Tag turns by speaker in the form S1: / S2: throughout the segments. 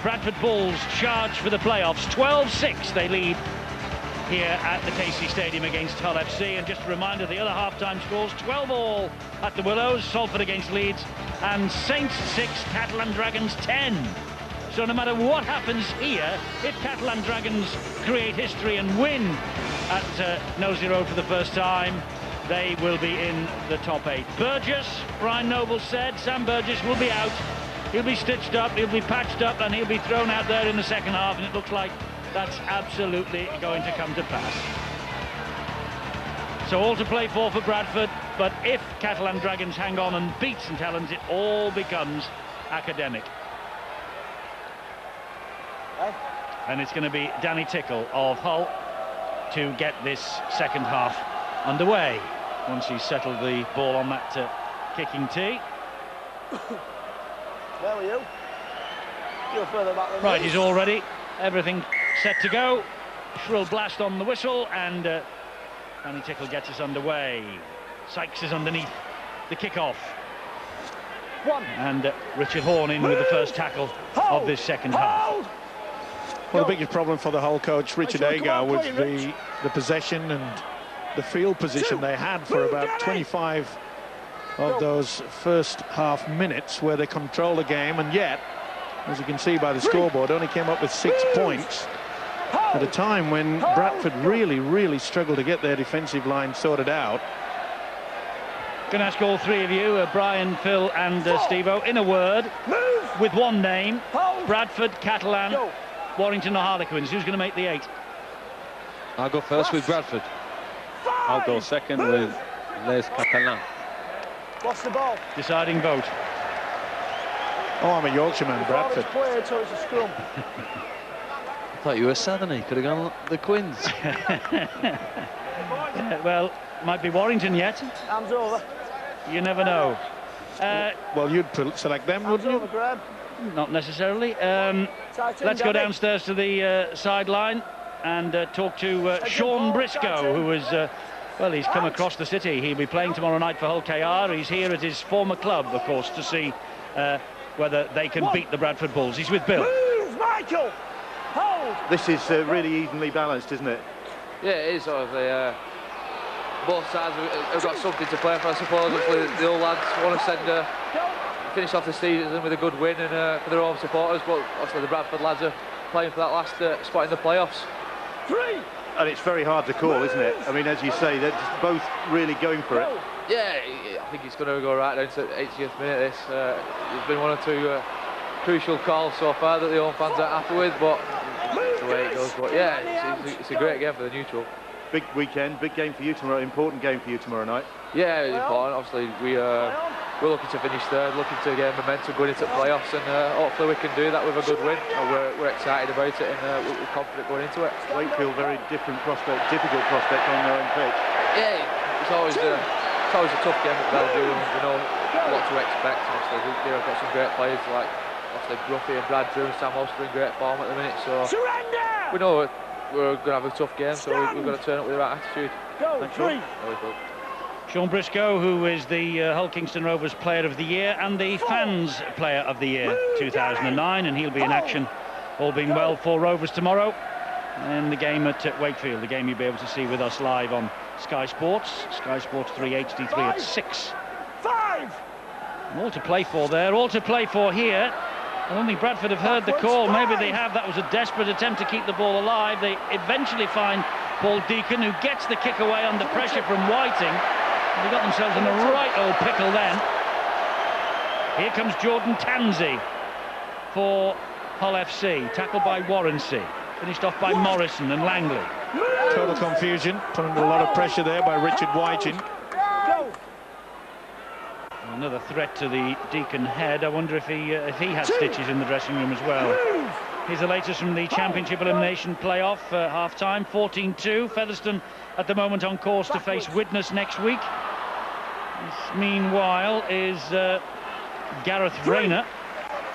S1: Bradford Bulls charge for the playoffs. 12-6 they lead here at the Casey Stadium against Hull FC. And just a reminder, the other half-time scores: 12-all at the Willows, Salford against Leeds, and Saints 6, Catalan Dragons 10. So no matter what happens here, if Catalan Dragons create history and win at Nosey Road for the first time, they will be in the top 8. Burgess, Brian Noble said, Sam Burgess will be out. He'll be stitched up, he'll be patched up, and he'll be thrown out there in the second half, and it looks like that's absolutely going to come to pass. So all to play for Bradford, but if Catalan Dragons hang on and beat St Helens, it all becomes academic. And it's going to be Danny Tickle of Hull to get this second half underway once he's settled the ball on that kicking tee.
S2: Where were you? You were further back than
S1: Right,
S2: me.
S1: he's all ready. Everything set to go. Shrill blast on the whistle, and Danny Tickle gets us underway. Sykes is underneath the kick-off. And Richard Horne in with the first tackle of this second half.
S3: Well, the biggest problem for the Hull coach, Richard Agar, was the possession and the field position they had for about 25 of those first half minutes, where they controlled the game, and yet, as you can see by the scoreboard, only came up with 6 points at a time when Bradford really struggled to get their defensive line sorted out.
S1: Going to ask all three of you, Brian, Phil and Steve-O, in a word, with one name: Bradford, Catalan, Warrington or Harlequins. Who's going to make the 8?
S4: I'll go first with Bradford.
S5: I'll go second with Les Catalans.
S2: What's the ball?
S1: Deciding vote.
S3: Oh, I'm a Yorkshireman, Bradford.
S2: Played, so it's a scrum.
S4: I thought you were Southern. He could have gone the Quins.
S1: Well, might be Warrington yet.
S2: Hands over.
S1: You never know.
S3: Well, you'd select them,
S2: Hands
S3: wouldn't you?
S2: over, Graham.
S1: Not necessarily.
S2: Tight in,
S1: Let's go
S2: Danny.
S1: downstairs to the sideline and talk to Sean Briscoe, who is, well, he's come across the city. He'll be playing tomorrow night for Hull KR. He's here at his former club, of course, to see whether they can beat the Bradford Bulls. He's with Bill.
S2: Move, Michael! Hold!
S6: This is really evenly balanced, isn't it?
S4: Yeah, it is. Obviously, both sides have got something to play for, I suppose. Obviously, the old lads want to finish off the season with a good win and for their own supporters, but obviously the Bradford lads are playing for that last spot in the playoffs.
S2: 3!
S6: And it's very hard to call, isn't it? I mean, as you say, they're just both really going for it.
S4: Yeah, I think it's going to go right down to the 80th minute. There's been 1 or 2 crucial calls so far that the home fans aren't happy with, but that's the way it goes. But yeah, it's a great game for the neutral.
S6: Big weekend, big game for you tomorrow, important game for you tomorrow night.
S4: Yeah, it's important. Obviously, we're looking to finish third, looking to get momentum going into the playoffs, and hopefully we can do that with a good win. We're excited about it, and we're confident going into it.
S6: Wakefield, very different prospect, difficult prospect on their own pitch.
S4: Yeah, it's always a tough game at Bellevue, and we know what to expect. Obviously, they've got some great players like obviously Bruffy and Brad Drew and Sam Ulster in great form at the minute. So we know we're going to have a tough game, so we've got to turn up with the right attitude.
S2: Go, 3!
S1: Sean Briscoe, who is the Hull Kingston Rovers Player of the Year and the Fans Player of the Year 2009, and he'll be in action, all being well, for Rovers tomorrow in the game at Wakefield, the game you'll be able to see with us live on Sky Sports 3 HD3 at 6.
S2: 5!
S1: All to play for there, all to play for here. I don't think Bradford have heard the call. Maybe they have. That was a desperate attempt to keep the ball alive. They eventually find Paul Deacon, who gets the kick away under pressure from Whiting. They got themselves in a right old pickle then. Here comes Jordan Tansey for Hull FC, tackled by Warrency, finished off by Morrison and Langley.
S3: Total confusion, put under a lot of pressure there by Richard Whiting.
S1: Another threat to the Deacon head. I wonder if he had stitches in the dressing room as well. Here's the latest from the Championship Elimination Playoff half-time, 14-2. Featherstone at the moment on course to face Widnes next week. This, meanwhile, is Gareth Rayner.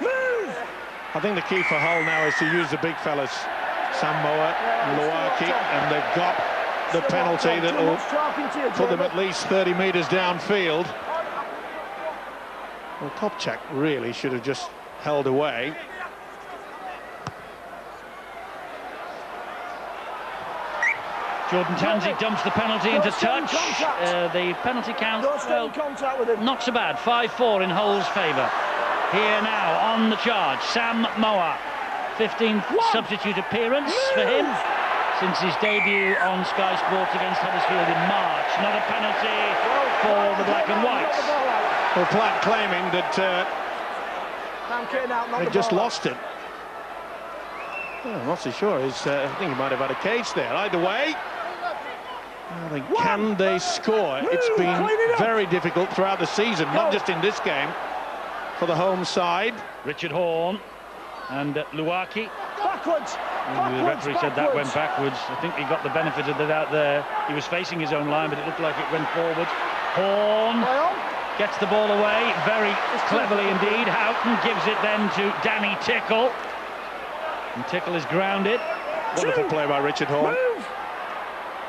S3: I think the key for Hull now is to use the big fellas, Sam Moa, Luaki, and they've got the penalty that will put them at least 30 metres downfield. Well, Kopchak really should have just held away.
S1: Jordan Tansey dumps the penalty into touch. The penalty count, not so bad, 5-4 in Hull's favour. Here now, on the charge, Sam Moa. 15th substitute appearance for him since his debut on Sky Sports against Huddersfield in March. Not a penalty for the black and whites.
S3: Well, Platt claiming that they just lost it. Well, I'm not so sure. I think he might have had a case there. Either way, can they score? It's been very difficult throughout the season, not just in this game, for the home side.
S1: Richard Horne and Luaki.
S2: Backwards.
S1: The referee said that went backwards. I think he got the benefit of the doubt there. He was facing his own line, but it looked like it went forward. Horne gets the ball away very cleverly indeed. Houghton gives it then to Danny Tickle. And Tickle is grounded.
S3: Wonderful play by Richard Horne.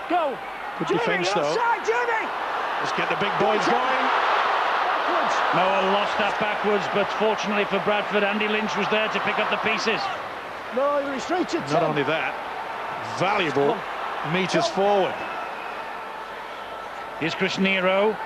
S2: Go.
S3: Good defence though. Let's get the big boys going.
S1: Moa lost that backwards, but fortunately for Bradford, Andy Lynch was there to pick up the pieces.
S2: No, he restricted.
S3: Not only that, valuable metres forward.
S1: Here's Chris Nero.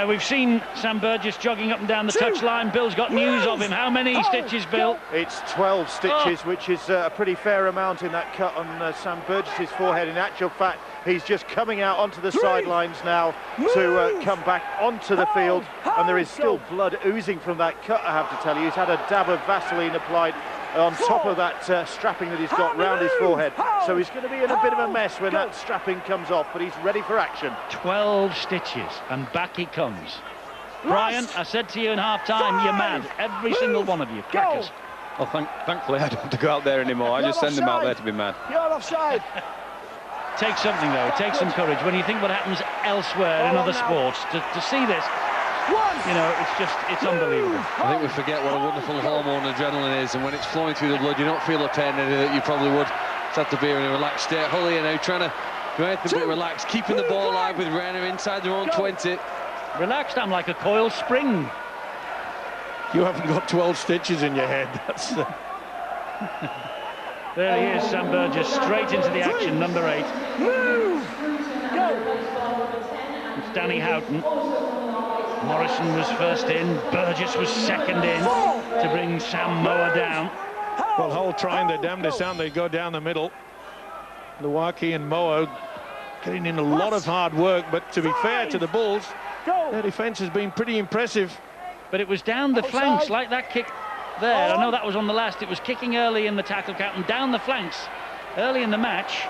S1: We've seen Sam Burgess jogging up and down the touchline. Bill's got news of him. How many stitches, Bill?
S6: It's 12 stitches, which is a pretty fair amount in that cut on Sam Burgess's forehead. In actual fact, he's just coming out onto the sidelines now to come back onto the field, and there is still blood oozing from that cut, I have to tell you. He's had a dab of Vaseline applied on top of that strapping that he's got round his forehead, so he's going to be in a bit of a mess when that strapping comes off, but he's ready for action.
S1: 12 stitches, and back he comes. Brian, I said to you in half-time, you're mad. Every single one of you, crackers.
S5: Well, thankfully I don't have to go out there anymore. I just send them out there to be mad.
S2: You're offside.
S1: Takes something though, it takes some courage. When you think what happens elsewhere in other sports, to see this, you know, it's unbelievable.
S7: I think we forget what a wonderful hormone adrenaline is, and when it's flowing through the blood, you don't feel the pain that you probably would. Have to be in a relaxed state. Hull here now trying to do anything but relax, keeping the ball alive with Renner inside their own 20.
S1: Relaxed, I'm like a coiled spring.
S3: You haven't got 12 stitches in your head. That's
S1: There he is, Sam Burgess, straight into the action, number 8. It's Danny Houghton. Morrison was first in, Burgess was second in to bring Sam Moa down.
S3: Well, Hull trying their damnedest down. They go down the middle. Luaki and Moa getting in a lot of hard work, but to be fair to the Bulls, their defence has been pretty impressive.
S1: But it was down the flanks, like that kick there. I know that was on the last. It was kicking early in the tackle count and down the flanks early in the match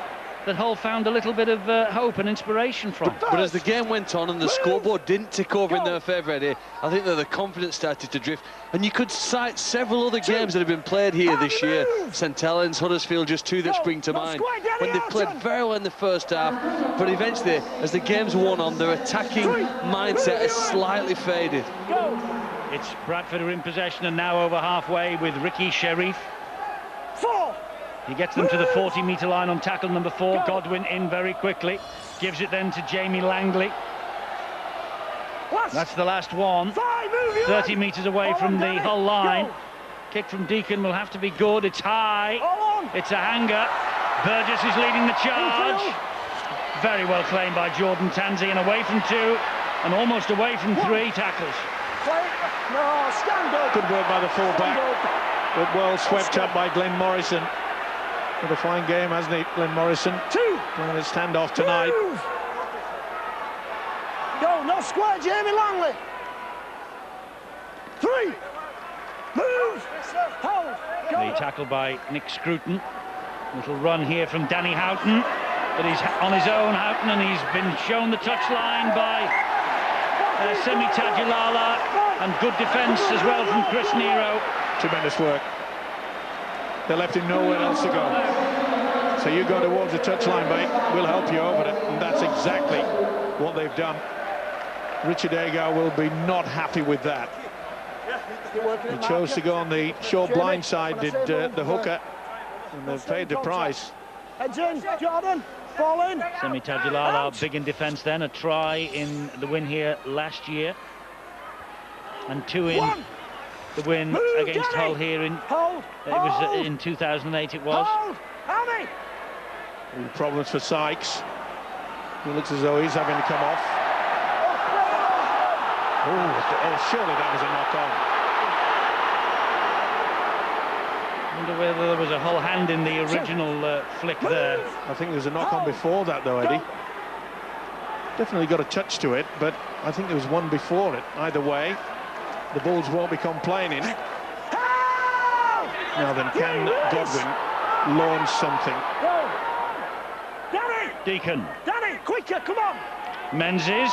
S1: that Hull found a little bit of hope and inspiration from.
S7: But as the game went on and the scoreboard didn't tick over in their favour, Eddie, I think that the confidence started to drift. And you could cite several other games that have been played here this year. St Helens, Huddersfield, just two that spring to mind, when they played very well in the first half, but eventually, as the game's worn on, their attacking mindset has slightly faded.
S1: It's Bradford who are in possession and now over halfway with Ricky Sherif. He gets them to the 40-metre line on tackle number 4. Godwin in very quickly. Gives it then to Jamie Langley. That's the last one. 30 metres away from the Hull line. Kick from Deacon will have to be good. It's high. It's a hanger. Burgess is leading the charge. Very well claimed by Jordan Tansey, and away from 2 and almost away from 3 tackles.
S3: Good work by the full-back, but well swept up by Glenn Morrison. What a fine game, hasn't he, Glenn Morrison? Playing a standoff tonight.
S2: Go, no square, Jamie Langley. 3. Move. Hold.
S1: The tackle by Nick Scruton. Little run here from Danny Houghton, but he's on his own, Houghton, and he's been shown the touchline by Semi Tajulala, and good defence as well from Chris Nero.
S3: Tremendous work. They left him nowhere else to go. So you go towards the touchline, mate. We'll help you over it. And that's exactly what they've done. Richard Agar will be not happy with that. He chose to go on the short blind side, did the hooker, and they've paid the price.
S2: Heads in, Jordan. Fall in.
S1: Semi Tajulala, big in defence then. A try in the win here last year. And 2 in the win against Hull here in it was in 2008 it was.
S3: Problems for Sykes. It looks as though he's having to come off. Oh, surely that was a knock-on.
S1: I wonder whether there was a whole hand in the original flick there.
S3: I think there was a knock-on before that, though, Eddie. Definitely got a touch to it, but I think there was one before it. Either way, the Bulls won't be complaining. Now then, can Godwin launch something?
S2: Danny!
S1: Deacon.
S2: Danny, quicker, come on!
S1: Menzies.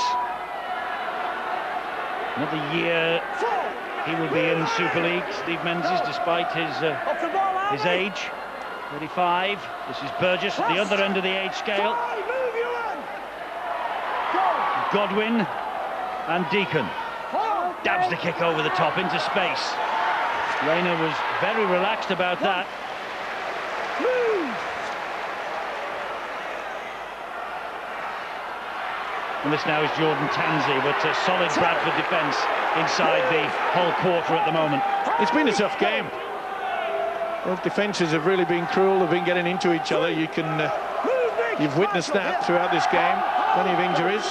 S1: Another year he will be in Super League, Steve Menzies, despite his age. 35. This is Burgess at the other end of the age scale. Godwin and Deacon. Dabs the kick over the top into space. Rayner was very relaxed about that. And this now is Jordan Tanzi, but a solid Bradford defence inside the whole quarter at the moment.
S3: It's been a tough game. Both defences have really been cruel, they've been getting into each other. You've witnessed that throughout this game. Plenty of injuries,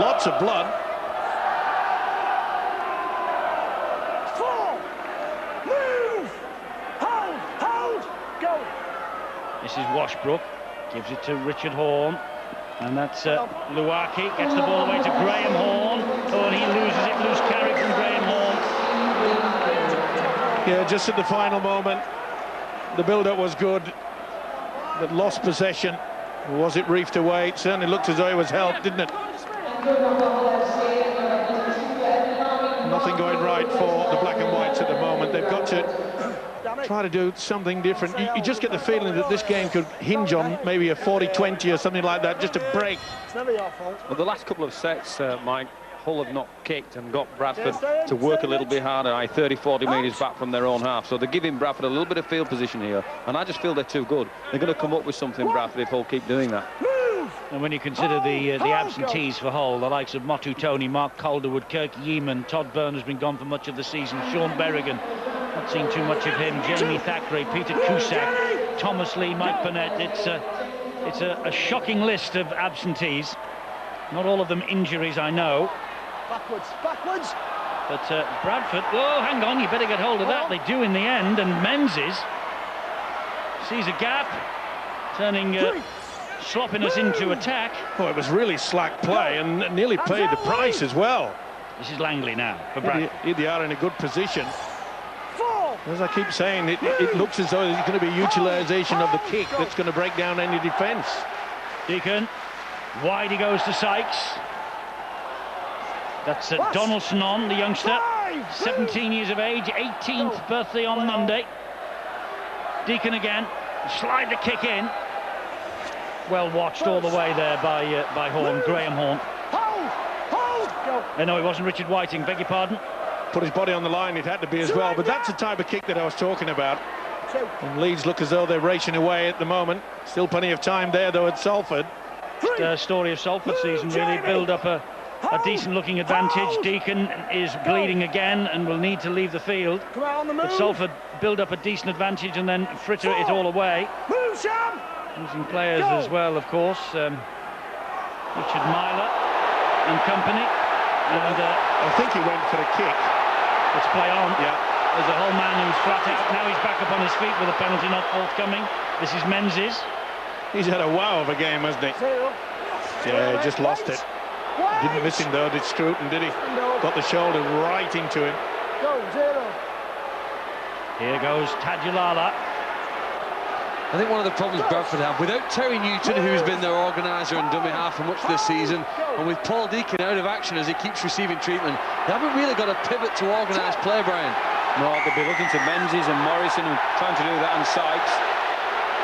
S3: lots of blood.
S1: This is Washbrook, gives it to Richard Horne, and that's Luaki, gets the ball away to Graham Horne. Oh, and he loses it, loose carry from Graham Horne.
S3: Yeah, just at the final moment, the build-up was good, but lost possession. Was it reefed away? It certainly looked as though it was helped, didn't it? Nothing going right for the black and whites at the moment. They've got to try to do something different. You just get the feeling that this game could hinge on maybe a 40-20 or something like that, just a break.
S2: It's never your fault.
S5: Well, the last couple of sets, Mike, Hull have not kicked and got Bradford to work a little bit harder, 30-40 metres back from their own half. So they're giving Bradford a little bit of field position here, and I just feel they're too good. They're going to come up with something, Bradford, if Hull keep doing that.
S1: And when you consider the absentees for Hull, the likes of Motu Tony, Mark Calderwood, Kirk Yeeman, Todd Byrne has been gone for much of the season, Sean Berrigan, not seen too much of him, Jamie Thackeray, Peter Cusack, Thomas Lee, Mike Burnett. It's a shocking list of absentees. Not all of them injuries, I know.
S2: Backwards.
S1: But Bradford, oh, hang on, you better get hold of that. They do in the end, and Menzies sees a gap, turning sloppiness into attack.
S3: Oh, it was really slack play and nearly paid the price as well.
S1: This is Langley now for Bradford.
S3: They are in a good position. As I keep saying, it looks as though there's going to be utilisation of the kick that's going to break down any defence.
S1: Deacon, wide he goes to Sykes. That's Donaldson on, the youngster, 17 years of age, 18th birthday on Monday. Deacon again, slide the kick in. Well watched all the way there by Horne, Graham Horne. No, it wasn't Richard Whiting, beg your pardon.
S3: Put his body on the line, it had to be as well, but that's the type of kick that I was talking about. And Leeds look as though they're racing away at the moment. Still plenty of time there, though, at Salford.
S1: The story of Salford season, really build up a decent looking advantage. Deacon is bleeding again and will need to leave the field. But Salford build up a decent advantage and then fritter it all away. Losing players as well, of course. Richard Myler and company. And
S3: I think he went for the kick.
S1: Let's play on.
S3: Yeah.
S1: There's a whole man who's flat out. Now he's back up on his feet with a penalty not forthcoming. This is Menzies.
S3: He's had a wow of a game, hasn't he? Yeah, he just lost it. Didn't miss him though, did Scruton, did he? Got the shoulder right into him.
S1: Here goes Tadulala.
S7: I think one of the problems Bradford have, without Terry Newton, who's been their organiser and dummy half for much of the season, and with Paul Deacon out of action as he keeps receiving treatment, they haven't really got a pivot to organised play, Brian.
S5: No, they'll be looking to Menzies and Morrison, who are trying to do that, and Sykes.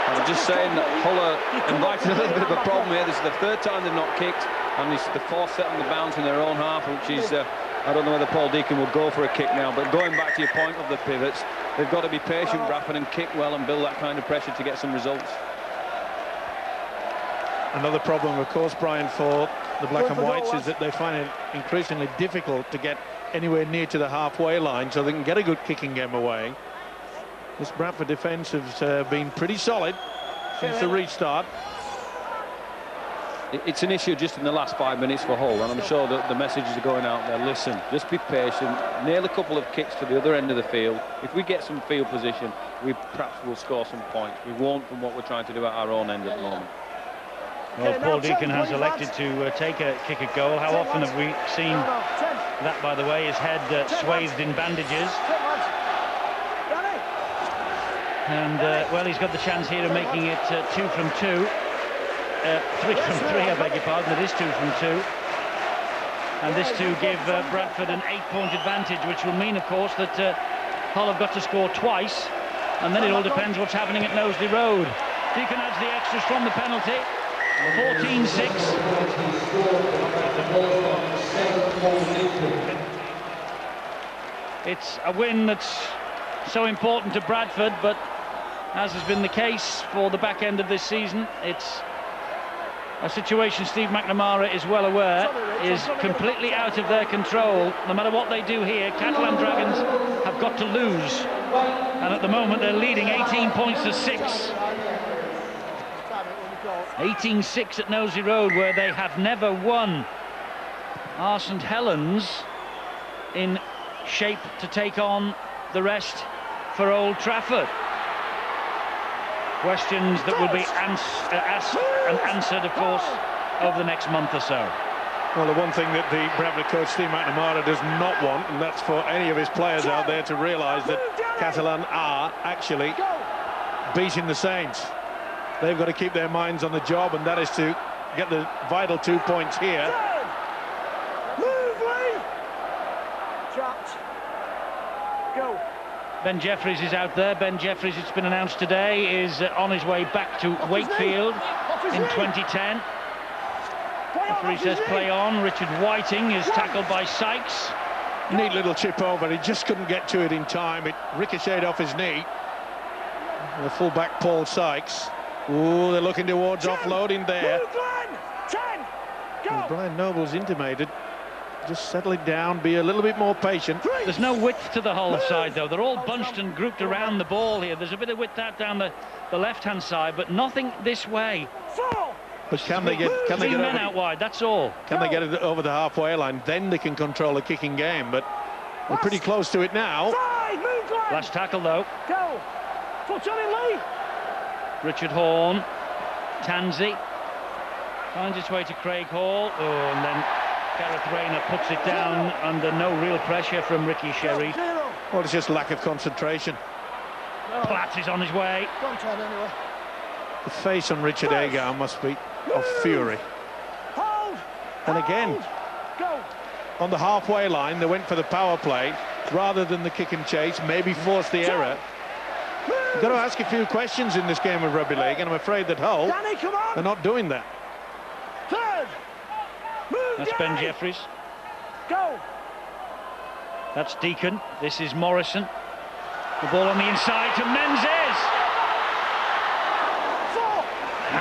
S5: I'm just saying that Hull are inviting a little bit of a problem here. This is the third time they've not kicked, and this is the fourth set on the bounce in their own half, which is, I don't know whether Paul Deacon will go for a kick now, but going back to your point of the pivots, they've got to be patient, Bradford, and kick well and build that kind of pressure to get some results.
S3: Another problem, of course, Brian, for the black and whites is that they find it increasingly difficult to get anywhere near to the halfway line so they can get a good kicking game away. This Bradford defence has been pretty solid since the restart.
S5: it's an issue just in the last 5 minutes for Hull, and I'm sure that the messages are going out there. Listen, just be patient, nail a couple of kicks to the other end of the field. If we get some field position, we perhaps will score some points. We won't from what we're trying to do at our own end at the moment.
S1: Well, Paul Deacon has elected to kick a goal. How often have we seen that, by the way, his head swathed in bandages? And, well, he's got the chance here of making it 2 from 2. 3 from 3, I beg your pardon. It is 2 from 2. And this to give Bradford an 8-point advantage, which will mean, of course, that Hull have got to score twice. And then it all depends what's happening at Knowsley Road. Deacon adds the extras from the penalty. 14-6. It's a win that's so important to Bradford, but as has been the case for the back end of this season, it's a situation Steve McNamara is well aware is completely out of their control. No matter what they do here, Catalan Dragons have got to lose, and at the moment they're leading 18 points to 6. 18-6 at Knowsley Road, where they have never won. Are St Helens in shape to take on the rest for Old Trafford? Questions that will be asked and answered, of course, over the next month or so.
S3: Well, the one thing that the Bradford coach, Steve McNamara, does not want, and that's for any of his players out there to realise that Catalan are actually beating the Saints. They've got to keep their minds on the job, and that is to get the vital 2 points here.
S2: Go.
S1: Ben Jeffries is out there. Ben Jeffries, it's been announced today, is on his way back to Wakefield in 2010. Referee says play on. Richard Whiting is tackled by Sykes.
S3: Neat little chip over. He just couldn't get to it in time. It ricocheted off his knee. The fullback Paul Sykes. Ooh, they're looking towards offloading there. As Brian Noble's intimated, just settle it down, be a little bit more patient.
S1: There's no width to the Hull side, though. They're all bunched and grouped around the ball here. There's a bit of width out down the left-hand side, but nothing this way.
S3: But can they get
S1: men
S3: over,
S1: out wide? That's all.
S3: Can they get it over the halfway line? Then they can control the kicking game. But we're pretty close to it now.
S1: Last tackle, though.
S2: Go. Foot on it, Lee.
S1: Richard Horn, Tansey finds its way to Craig Hall. Oh, and then Gareth Rayner puts it down under no real pressure from Ricky Sherry.
S3: Well, it's just lack of concentration.
S1: Platt is on his way.
S2: Anyway.
S3: The face on Richard Agar must be of fury.
S2: Hold.
S3: And again,
S2: Go.
S3: on the halfway line, they went for the power play rather than the kick and chase, maybe force the error. You've got to ask a few questions in this game of rugby league, and I'm afraid that Hull are not doing that.
S2: Third. Move,
S1: That's Ben Jeffries.
S2: Go.
S1: That's Deacon. This is Morrison. The ball on the inside to Menzies.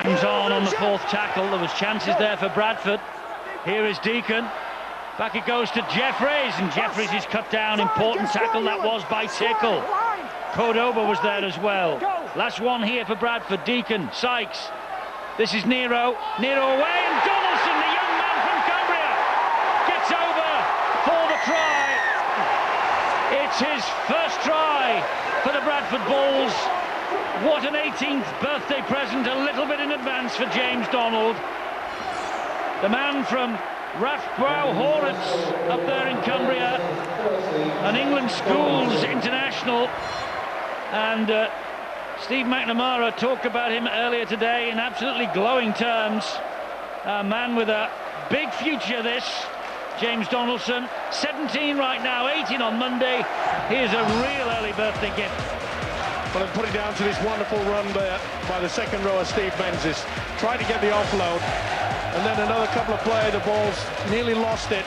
S1: Hands on the fourth tackle. There was chances there for Bradford. Here is Deacon. Back it goes to Jeffries, and Jeffries is cut down. Important tackle that was by Tickle. Cordoba was there as well. Last one here for Bradford. Deacon, Sykes. This is Nero. Nero away, and Donaldson, the young man from Cumbria, gets over for the try. It's his first try for the Bradford Bulls. What an 18th birthday present, a little bit in advance for James Donald. The man from Rathbow Horrocks up there in Cumbria, an England Schools international. And Steve McNamara talked about him earlier today in absolutely glowing terms. A man with a big future, this. James Donaldson, 17 right now, 18 on Monday. Here's a real early birthday gift.
S3: Well, and put it down to this wonderful run there by the second rower, Steve Menzies. Tried to get the offload, and then another couple of play, the balls nearly lost it.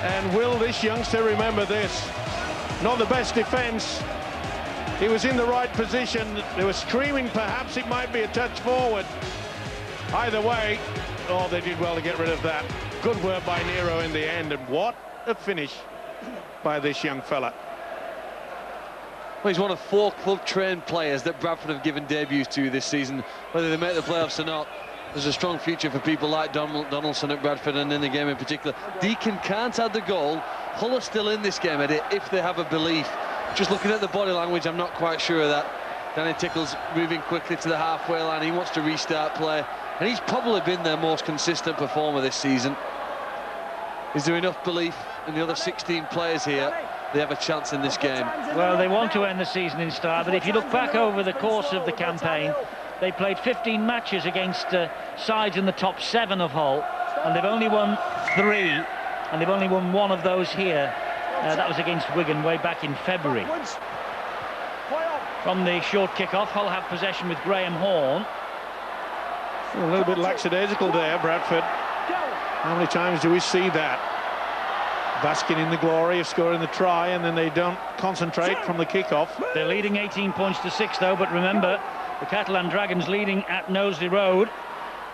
S3: And will this youngster remember this? Not the best defence. He was in the right position. They were screaming perhaps it might be a touch forward. Either way, oh, they did well to get rid of that. Good work by Nero in the end, and what a finish by this young fella.
S7: Well, he's one of 4 club-trained players that Bradford have given debuts to this season, whether they make the playoffs or not. there's a strong future for people like Donaldson at Bradford, and in the game in particular. Deacon can't add the goal. Hull are still in this game, Eddie, if they have a belief. Just looking at the body language, I'm not quite sure of that. Danny Tickle's moving quickly to the halfway line. He wants to restart play, and he's probably been their most consistent performer this season. Is there enough belief in the other 16 players here? They have a chance in this game.
S1: Well, they want to end the season in style, but if you look back over the course of the campaign, they played 15 matches against sides in the top 7 of Hull, and they've only won 3, and they've only won 1 of those here. That was against Wigan way back in February. From the short kick-off, Hull have possession with Graham Horne.
S3: A little bit lackadaisical there, Bradford. How many times do we see that? Basking in the glory of scoring the try, and then they don't concentrate from the kick-off.
S1: They're leading 18 points to 6, though, but remember, the Catalan Dragons leading at Knowsley Road.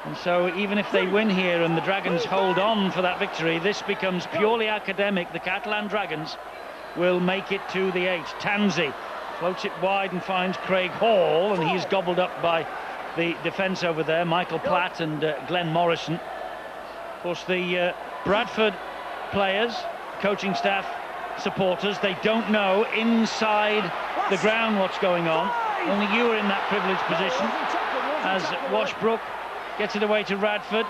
S1: And so even if they win here and the Dragons hold on for that victory, this becomes purely academic. The Catalan Dragons will make it to the 8. Tansey floats it wide and finds Craig Hall, and he's gobbled up by the defence over there, Michael Platt and Glenn Morrison. Of course, the Bradford players, coaching staff, supporters, they don't know inside the ground what's going on. Only you are in that privileged position as Washbrook gets it away to Radford.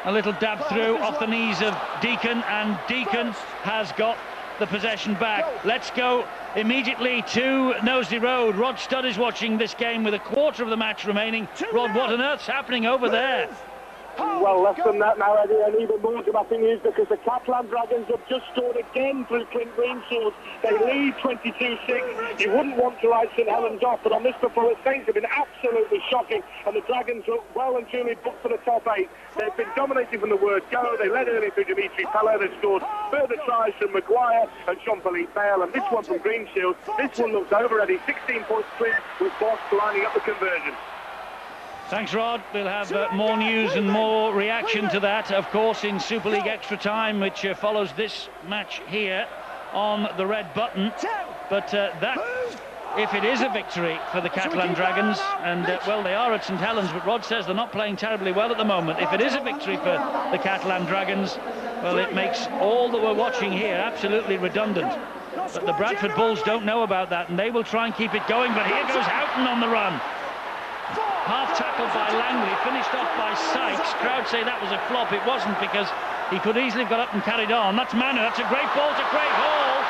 S1: A little dab through off the knees of Deacon, and Deacon has got the possession back. Let's go immediately to Knowsley Road. Rod Studd is watching this game with a quarter of the match remaining. Rod, what on earth's happening over there?
S2: Well, less than that now, Eddie, and even more dramatic news because the Catalan Dragons have just scored again through Clint Greenshields. They lead 22-6. You wouldn't want to write St Helens off, but on this performance, things have been absolutely shocking, and the Dragons look well and truly booked for the top 8. They've been dominating from the word go. They led early through Dimitri Pella. They scored further tries from Maguire and Jean-Philippe Bale, and this one from Greenshields. This one looks over, Eddie. 16 points clear with Boss lining up the conversion.
S1: Thanks, Rod. We'll have more news and more reaction to that, of course, in Super League Extra Time, which follows this match here on the red button. But that, if it is a victory for the Catalan Dragons, and, well, they are at St Helens, but Rod says they're not playing terribly well at the moment. If it is a victory for the Catalan Dragons, well, it makes all that we're watching here absolutely redundant. But the Bradford Bulls don't know about that, and they will try and keep it going. But here goes Houghton on the run. Half tackled by Langley, finished off by Sykes. Crowd say that was a flop. It wasn't, because he could easily have got up and carried on. That's Manu. That's a great ball to Craig Hall.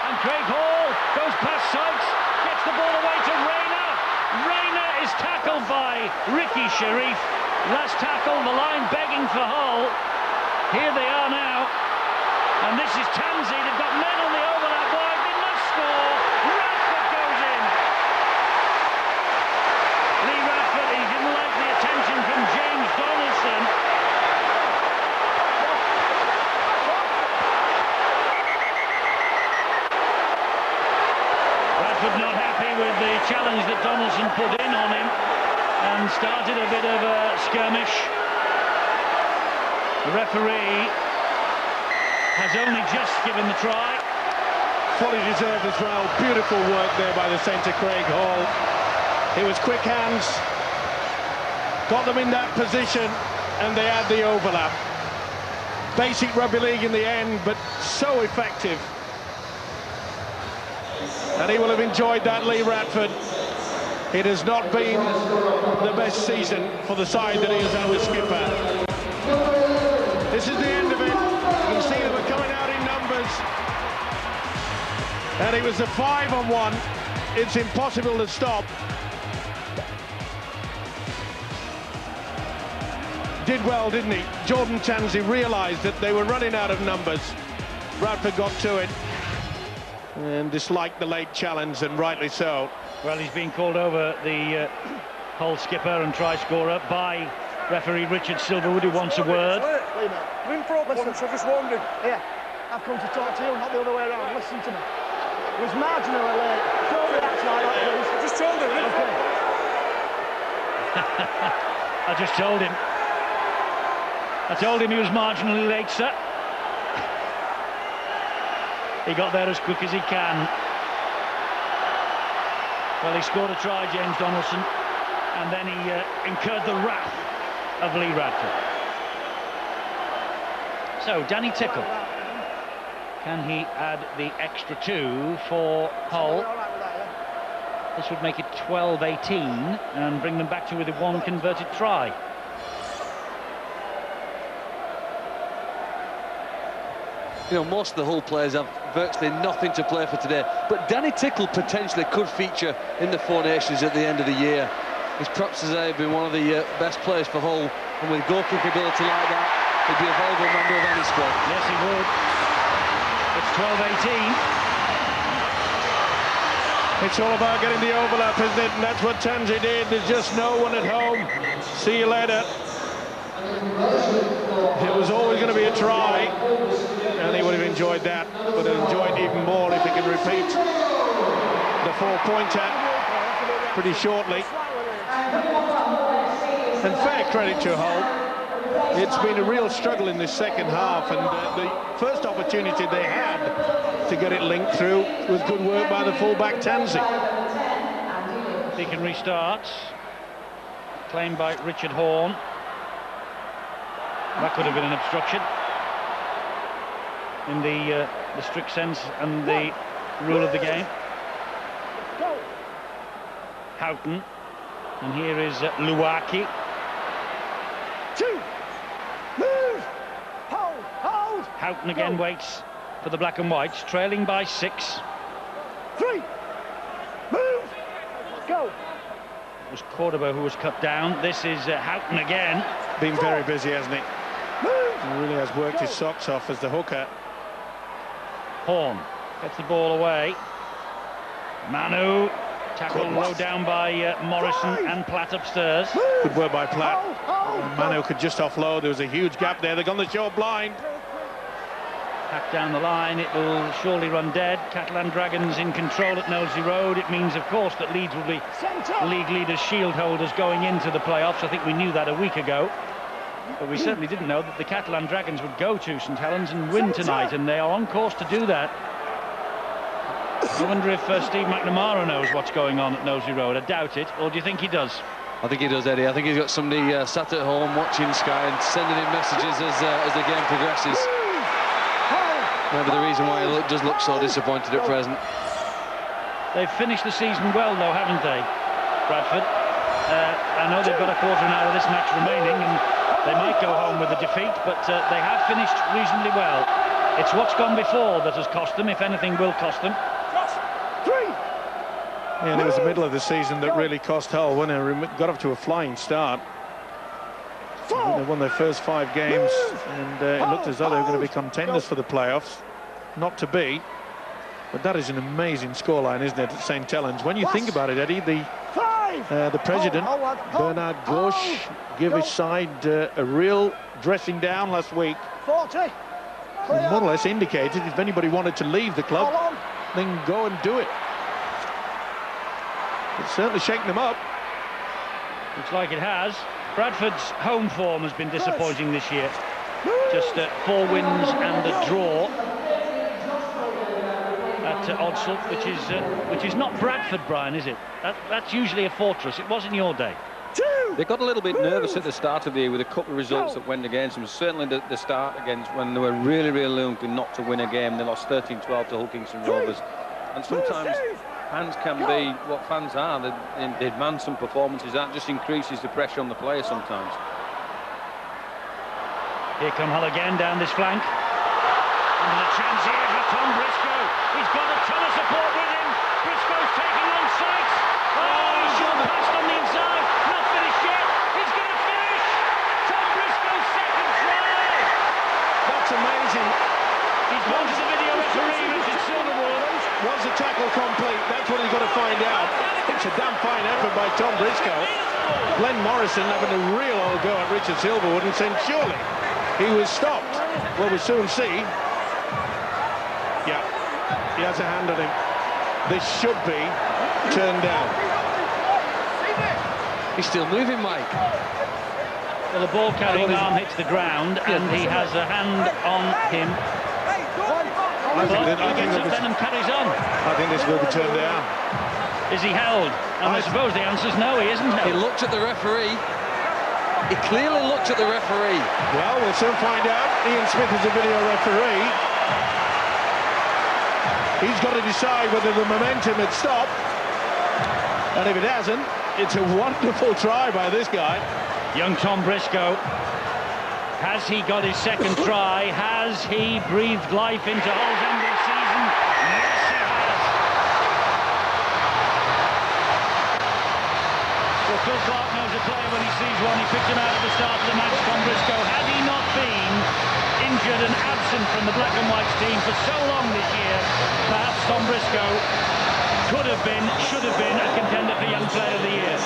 S1: And Craig Hall goes past Sykes, gets the ball away to Rayner. Rayner is tackled by Ricky Sharif. Last tackle, the line begging for Hull. Here they are now. And this is Tansey. They've got men on the overlap wide. They must score. Radford goes in. Lee Radford, he didn't like the attention from James Donaldson. Radford not happy with the challenge that Donaldson put in on him and started a bit of a skirmish. The referee has only just given the try.
S3: Fully deserved as well. Beautiful work there by the centre, Craig Hall. It was quick hands, got them in that position, and they had the overlap. Basic rugby league in the end, but so effective. And he will have enjoyed that, Lee Radford. It has not been the best season for the side that he is now the skipper. This is the end of it. You can see they were coming out in numbers. And it was a 5-on-1. It's impossible to stop. Did well, didn't he? Jordan Tansey realised that they were running out of numbers. Bradford got to it and disliked the late challenge, and rightly so.
S1: Well, he's been called over, the Hull skipper and try scorer, by referee Richard Silverwood, who wants a word.
S2: We're in front, listen. I just warned him. Yeah, I've come to talk to you, not the other way around. Listen to me. It was marginally late. Don't react like that, please. I just told him. Okay.
S1: I just told him. I told him he was marginally late, sir. He got there as quick as he can. Well, he scored a try, James Donaldson, and then he incurred the wrath of Lee Bradford. So, Danny Tickle. Can he add the extra 2 for Hull? This would make it 12-18 and bring them back to with a 1 converted try.
S7: You know, most of the Hull players have virtually nothing to play for today, but Danny Tickle potentially could feature in the Four Nations at the end of the year. He's perhaps been one of the best players for Hull, and with goal kick ability like that, he'd be a valuable member of any squad.
S1: Yes, he would. It's 12-18.
S3: It's all about getting the overlap, isn't it? And that's what Tansey did. There's just no one at home. See you later. It was always going to be a try, and he would have enjoyed that, but he'll enjoy it even more if he can repeat the 4-pointer pretty shortly. And fair credit to Hull. It's been a real struggle in this second half, and the first opportunity they had to get it linked through was good work by the fullback Tansey.
S1: Beacon restarts. Claimed by Richard Horne. That could have been an obstruction in the strict sense and the rule of the game. Houghton, and here is Luaki.
S2: 2, move, hold.
S1: Houghton again waits for the black and whites, trailing by 6.
S2: 3, move, go.
S1: It was Cordoba who was cut down. This is Houghton again.
S3: Been very busy, hasn't he? He really has worked his socks off as the hooker.
S1: Horne gets the ball away. Manu, tackled low down by Morrison and Platt upstairs.
S3: Good work by Platt. Manu could just offload. There was a huge gap there. They're going to show blind.
S1: Back down the line, it will surely run dead. Catalan Dragons in control at Knowsley Road. It means, of course, that Leeds will be league leaders, shield holders going into the playoffs. I think we knew that a week ago. But we certainly didn't know that the Catalan Dragons would go to St Helens and win tonight, and they are on course to do that. I wonder if Steve McNamara knows what's going on at Knowsley Road. I doubt it. Or do you think he does?
S7: I think he does, Eddie. I think he's got somebody sat at home watching Sky and sending him messages as the game progresses. Maybe the reason why he does look so disappointed at present.
S1: They've finished the season well, though, haven't they, Bradford? I know they've got a quarter of an hour of this match remaining, and they might go home with a defeat, but they have finished reasonably well. It's what's gone before that has cost them, if anything will cost them.
S2: 3.
S3: Yeah, and it was the middle of the season that really cost Hull when they got off to a flying start. They won their first 5 games, and it looked as though they were going to be contenders for the playoffs. Not to be, but that is an amazing scoreline, isn't it, at St Helens? When you think about it, Eddie, the president, Bernard Gauche, gave his side a real dressing down last week.
S2: 40.
S3: And more or less indicated if anybody wanted to leave the club, then go and do it. It's certainly shaken them up.
S1: Looks like it has. Bradford's home form has been disappointing this year. Just 4 wins and a draw at Odsal, which is not Bradford, Brian, is it? That's usually a fortress. It was in your day.
S5: They got a little bit nervous at the start of the year with a couple of results that went against them. Certainly the start against when they were really looking not to win a game. They lost 13-12 to Hull Kingston Rovers. And sometimes fans can be what fans are. They demand some performances. That just increases the pressure on the players sometimes.
S1: Here come Hull again down this flank. And a chance here for Tom Briscoe. He's got a ton of support with him. Briscoe's taking on sights. Oh, he's shot past on the inside. Not finished yet. He's going to finish. Tom Briscoe's second try.
S3: That's amazing.
S1: He's gone to the video referee, Richard Silverwood.
S3: Was the tackle complete? That's what he's got to find out. It's a damn fine effort by Tom Briscoe. Glenn Morrison having a real old go at Richard Silverwood and saying, surely he was stopped. Well, we'll soon see. Yeah, he has a hand on him. This should be turned down.
S7: He's still moving, Mike.
S1: Well, the ball carrying arm hits the ground, and he has a hand on him.
S3: I think
S1: Venom carries on.
S3: I think this will be turned down.
S1: Is he held? And I suppose the answer's no, he isn't held.
S7: He looked at the referee. He clearly looked at the referee.
S3: Well, we'll soon find out. Ian Smith is a video referee. He's got to decide whether the momentum had stopped. And if it hasn't, it's a wonderful try by this guy.
S1: Young Tom Briscoe. Has he got his second try? Has he breathed life into Hull's end of season? Yes, he has. Well, Phil Clark knows a player when he sees one. He picked him out at the start of the match, Tom Briscoe. Had he not been injured and absent from the Black and Whites team for so long this year, perhaps Tom Briscoe could have been, should have been a contender for Young Player of the Year.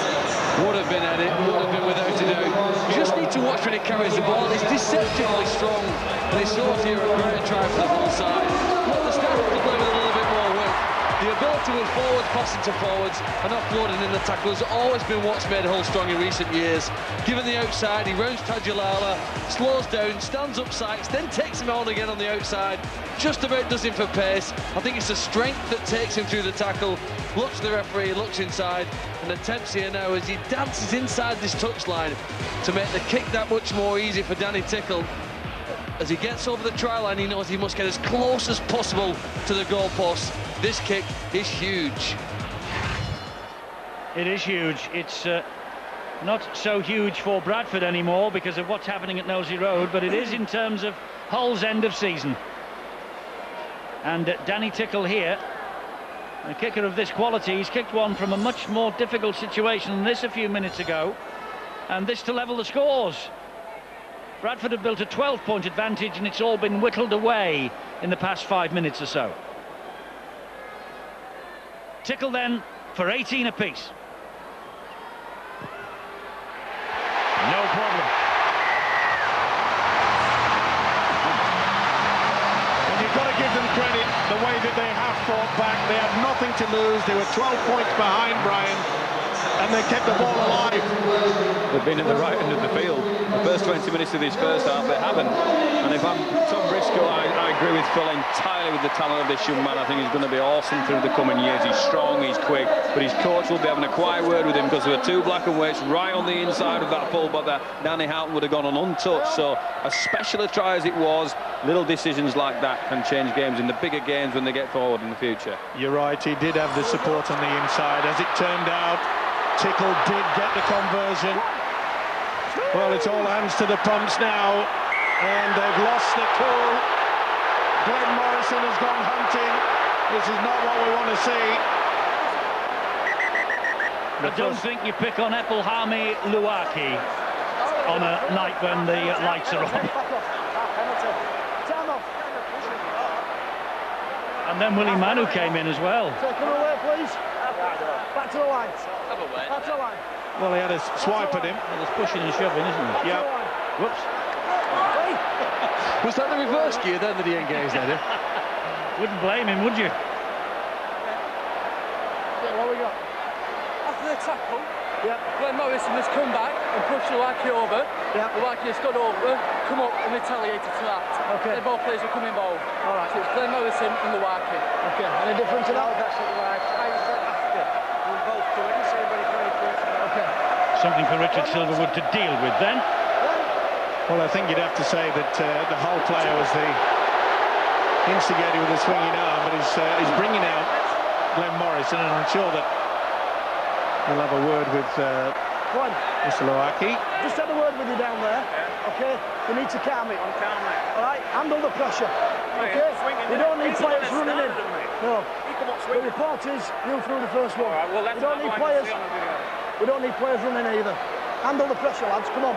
S7: Would have been, Eddie, would have been without a doubt. You just need to watch when he carries the ball. He's deceptively strong, and he saw here a great try for the whole side. But the starting to play with a little bit more width. The ability with forwards, passing to forwards, and offloading in the tackle has always been what's made Hull strong in recent years. Given the outside, he rounds Tajulala, slows down, stands up Sykes, then takes him on again on the outside. Just about does him for pace. I think it's the strength that takes him through the tackle. Looks to the referee, looks inside, and attempts here now as he dances inside this touchline to make the kick that much more easy for Danny Tickle. As he gets over the try line, he knows he must get as close as possible to the goalpost. This kick is huge.
S1: It is huge. It's not so huge for Bradford anymore because of what's happening at Nosey Road, but it is in terms of Hull's end of season. And Danny Tickle here, a kicker of this quality, he's kicked one from a much more difficult situation than this a few minutes ago, and this to level the scores. Bradford have built a 12-point advantage, and it's all been whittled away in the past 5 minutes or so. Tickle then for 18 apiece. No problem.
S3: And you've got to give them credit the way that they have fought back. They had nothing to lose. They were 12 points behind, Brian, and they kept the ball alive.
S5: They've been at the right end of the field. The first 20 minutes of this first half, they haven't. And if I'm Tom Briscoe, I agree with Phil entirely with the talent of this young man. I think he's going to be awesome through the coming years. He's strong, he's quick, but his coach will be having a quiet word with him because there were two black and whites right on the inside of that full-back that Danny Houghton would have gone on untouched. So as special a try as it was, little decisions like that can change games in the bigger games when they get forward in the future.
S3: You're right, he did have the support on the inside. As it turned out, Tickle did get the conversion. Well, it's all hands to the pumps now, and they've lost the cool. Glenn Morrison has gone hunting. This is not what we want to see.
S1: I don't think you pick on Epelhami Luaki on a night when the lights are on. And then Willie Manu came in as well.
S2: Take him away, please. Back to the line. Back to the line.
S3: Well, he had a swipe at him.
S1: Well, there's pushing and shoving, isn't there?
S3: Yeah.
S1: Whoops.
S7: Was that the reverse gear then that he engaged, Eddie?
S1: Wouldn't blame him, would you?
S2: Yeah, what we got?
S8: After the tackle,
S2: Yeah.
S8: Glenn Morrison has come back and pushed Luaki over.
S2: Yeah.
S8: Luaki has got over, come up and retaliated to that.
S2: Okay.
S8: Then both players will come involved.
S2: All right.
S8: So it's Glenn Morrison and Luaki.
S2: Okay. Any difference to that? Okay.
S1: Something for Richard Silverwood to deal with then.
S3: Well, I think you'd have to say that the whole player was the instigator with the swinging arm, but he's bringing out Glenn Morrison, and I'm sure that we'll have a word with Mr. Luaki.
S2: Just had a word with you down there. Okay. You need to calm it. All right. Handle the pressure. Okay. We don't need players running in. No. The report is you threw the first one. We don't need players. We don't need players running either. Handle the pressure, lads. Come on.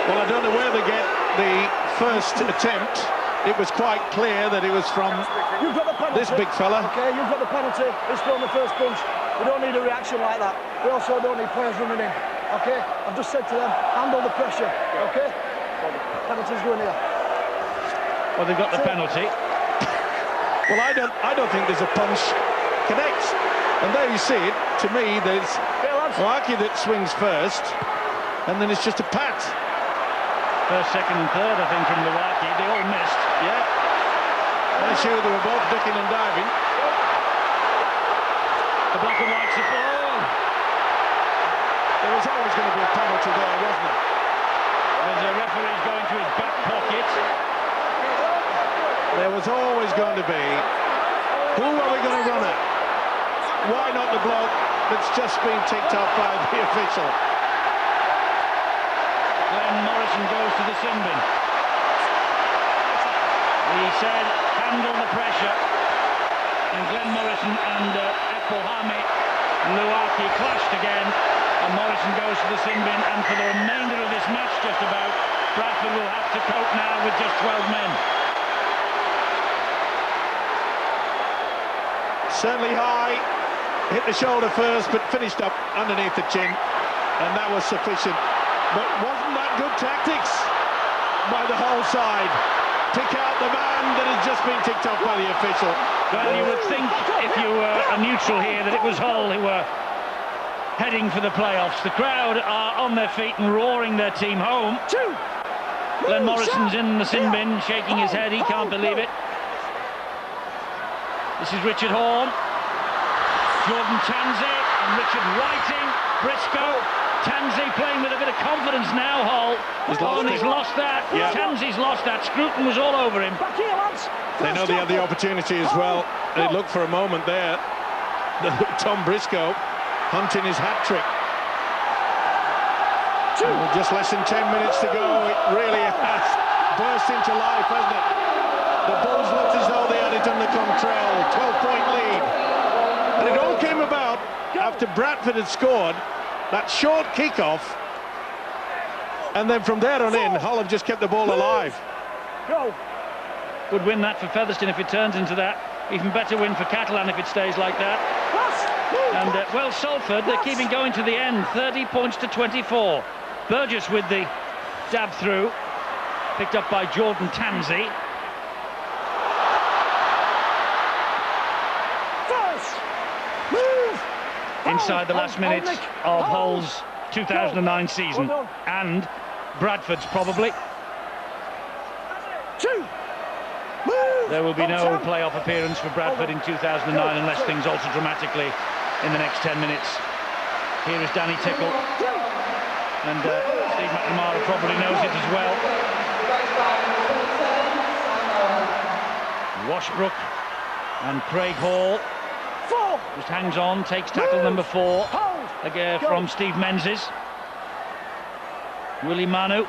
S3: Well, I don't know where they get the first attempt. It was quite clear that it was from
S2: You've got the penalty.
S3: this big fella.
S2: Okay, you've got the penalty. He's thrown the first punch. We don't need a reaction like that. We also don't need players running in. Okay, I've just said to them, handle the pressure. Okay, penalty's going here.
S1: Well, they've got the penalty.
S3: Well, I don't think there's a punch connects. And there you see it. To me, there's Luaki that swings first, and then it's just a pat.
S1: First, second and third, I think, from Luaki. They all missed.
S3: Yeah. I'm sure they were both ducking and diving.
S1: The black and whites are
S3: There was always going to be a penalty there, wasn't it?
S1: As the referee's going to his back pocket.
S3: There was always going to be. Who are we going to run at? Why not the bloke that's just been ticked off by the official?
S1: Glenn Morrison goes to the sin bin. He said, handle the pressure. And Glenn Morrison and Ekpolhame Luaki clashed again. And Morrison goes to the sin bin. And for the remainder of this match, just about, Bradford will have to cope now with just 12 men.
S3: Certainly high, hit the shoulder first, but finished up underneath the chin, and that was sufficient. But wasn't that good tactics by the whole side? Pick out the man that has just been ticked off by the official.
S1: Well, you would think, if you were a neutral here, that it was Hull who were heading for the playoffs. The crowd are on their feet and roaring their team home. Glenn Morrison's in the sin bin, shaking his head, he can't believe it. This is Richard Horne, Jordan Tansey and Richard Whiting, Briscoe. Tansey playing with a bit of confidence now, Hull. He's lost that. Yeah. Tansey's lost that. Scruton was all over him.
S3: They know they had the opportunity as well. They looked for a moment there. Tom Briscoe hunting his hat-trick. Just less than 10 minutes to go. It really has burst into life, hasn't it? The Bulls looked as though they had it under control. 12-point lead. And it all came about after Bradford had scored that short kick-off. And then from there on in, Hull have just kept the ball alive.
S1: Would win that for Featherstone if it turns into that. Even better win for Catalan if it stays like that. And, well, Salford, they're keeping going to the end. 30 points to 24. Burgess with the dab through. Picked up by Jordan Tansey. Inside the last minutes of Hull's 2009 season, and Bradford's probably. There will be no playoff appearance for Bradford in 2009 unless things alter dramatically in the next 10 minutes. Here is Danny Tickle, and Steve McNamara probably knows it as well. Washbrook and Craig Hall. Just hangs on, takes tackle number 4 again from Steve Menzies. Willie Manu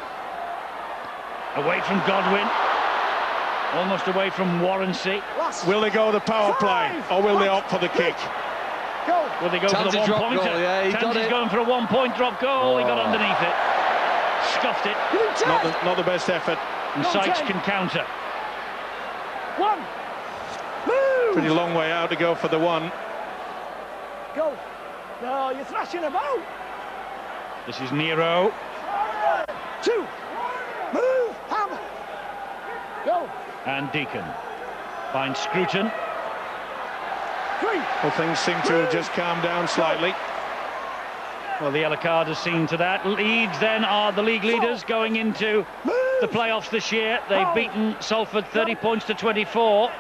S1: away from Godwin, almost away from Warrensey.
S3: Will they go the power play or will they opt for the kick?
S1: Will they go for the one-pointer?
S7: Yeah,
S1: Tansey's going for a one-point drop goal. He got underneath it, scuffed it.
S3: Not the best effort.
S1: And Sykes can counter.
S3: Pretty long way out to go for the one.
S9: No, you're thrashing about.
S1: This is Nero.
S9: 2. Move. Hammer. Go.
S1: And Deacon finds Scruton.
S9: 3.
S3: Well, things seem to have just calmed down slightly.
S1: Well, the yellow card has seen to that. Leeds then are the league leaders going into the playoffs this year. They've beaten Salford 30 points to 24.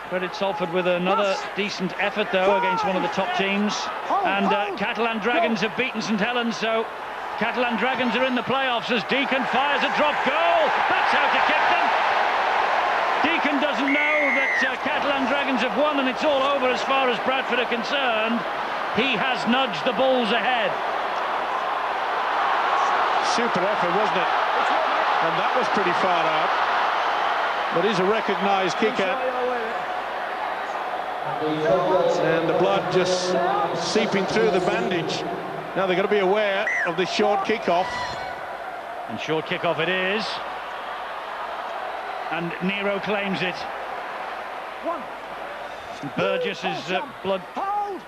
S1: Credit Salford with another decent effort, though, against one of the top teams. And Catalan Dragons have beaten St Helens, so Catalan Dragons are in the playoffs as Deacon fires a drop goal. That's how to kick them. Deacon doesn't know that Catalan Dragons have won, and it's all over as far as Bradford are concerned. He has nudged the Bulls ahead.
S3: Super effort, wasn't it? And that was pretty far out. But he's a recognised kicker. And the blood just seeping through the bandage. Now they've got to be aware of the short kick-off.
S1: And short kick-off it is. And Nero claims it. Burgess's blood